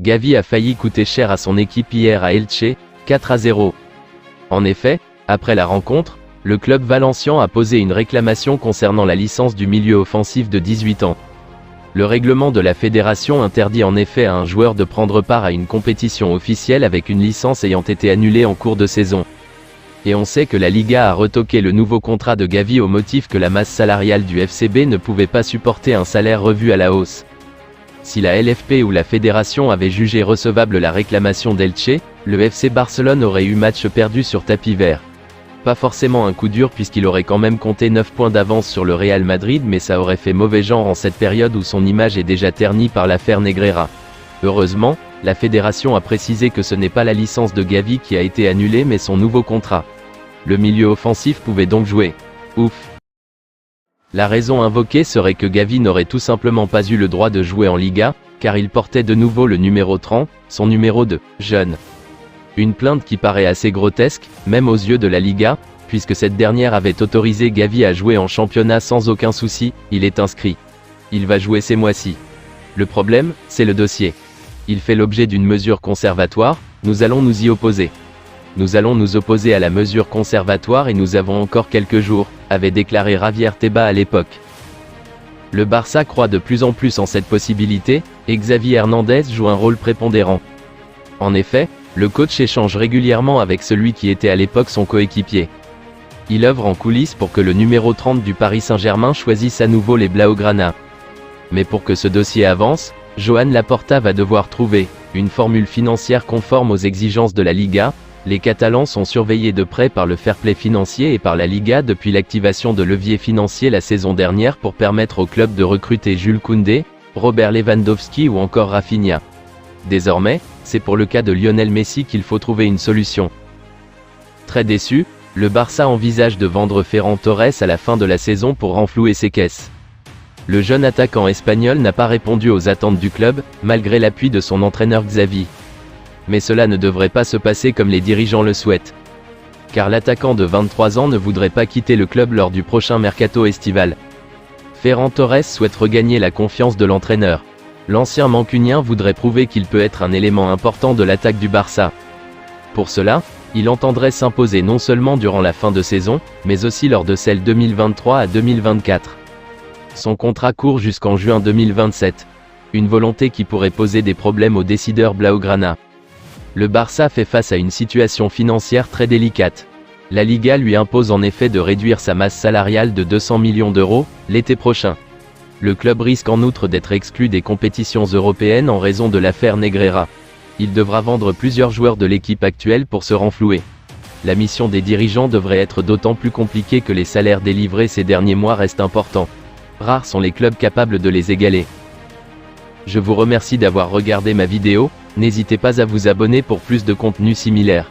Gavi a failli coûter cher à son équipe hier à Elche, 4-0. En effet, après la rencontre, le club valencien a posé une réclamation concernant la licence du milieu offensif de 18 ans. Le règlement de la fédération interdit en effet à un joueur de prendre part à une compétition officielle avec une licence ayant été annulée en cours de saison. Et on sait que la Liga a retoqué le nouveau contrat de Gavi au motif que la masse salariale du FCB ne pouvait pas supporter un salaire revu à la hausse. Si la LFP ou la fédération avait jugé recevable la réclamation d'Elche, le FC Barcelone aurait eu match perdu sur tapis vert. Pas forcément un coup dur puisqu'il aurait quand même compté 9 points d'avance sur le Real Madrid, mais ça aurait fait mauvais genre en cette période où son image est déjà ternie par l'affaire Negreira. Heureusement, la fédération a précisé que ce n'est pas la licence de Gavi qui a été annulée mais son nouveau contrat. Le milieu offensif pouvait donc jouer. Ouf. La raison invoquée serait que Gavi n'aurait tout simplement pas eu le droit de jouer en Liga, car il portait de nouveau le numéro 30, son numéro de jeune. Une plainte qui paraît assez grotesque, même aux yeux de la Liga, puisque cette dernière avait autorisé Gavi à jouer en championnat sans aucun souci. Il est inscrit. Il va jouer ces mois-ci. Le problème, c'est le dossier. Il fait l'objet d'une mesure conservatoire, nous allons nous y opposer. Nous allons nous opposer à la mesure conservatoire et nous avons encore quelques jours, avait déclaré Javier Tebas à l'époque. Le Barça croit de plus en plus en cette possibilité, et Xavi Hernandez joue un rôle prépondérant. En effet, le coach échange régulièrement avec celui qui était à l'époque son coéquipier. Il œuvre en coulisses pour que le numéro 30 du Paris Saint-Germain choisisse à nouveau les Blaugrana. Mais pour que ce dossier avance, Joan Laporta va devoir trouver une formule financière conforme aux exigences de la Liga. Les Catalans sont surveillés de près par le fair play financier et par la Liga depuis l'activation de leviers financiers la saison dernière pour permettre au club de recruter Jules Koundé, Robert Lewandowski ou encore Rafinha. Désormais, c'est pour le cas de Lionel Messi qu'il faut trouver une solution. Très déçu, le Barça envisage de vendre Ferran Torres à la fin de la saison pour renflouer ses caisses. Le jeune attaquant espagnol n'a pas répondu aux attentes du club, malgré l'appui de son entraîneur Xavi. Mais cela ne devrait pas se passer comme les dirigeants le souhaitent. Car l'attaquant de 23 ans ne voudrait pas quitter le club lors du prochain mercato estival. Ferran Torres souhaite regagner la confiance de l'entraîneur. L'ancien mancunien voudrait prouver qu'il peut être un élément important de l'attaque du Barça. Pour cela, il entendrait s'imposer non seulement durant la fin de saison, mais aussi lors de celle 2023 à 2024. Son contrat court jusqu'en juin 2027. Une volonté qui pourrait poser des problèmes aux décideurs blaugrana. Le Barça fait face à une situation financière très délicate. La Liga lui impose en effet de réduire sa masse salariale de 200 millions d'euros, l'été prochain. Le club risque en outre d'être exclu des compétitions européennes en raison de l'affaire Negreira. Il devra vendre plusieurs joueurs de l'équipe actuelle pour se renflouer. La mission des dirigeants devrait être d'autant plus compliquée que les salaires délivrés ces derniers mois restent importants. Rares sont les clubs capables de les égaler. Je vous remercie d'avoir regardé ma vidéo, n'hésitez pas à vous abonner pour plus de contenu similaire.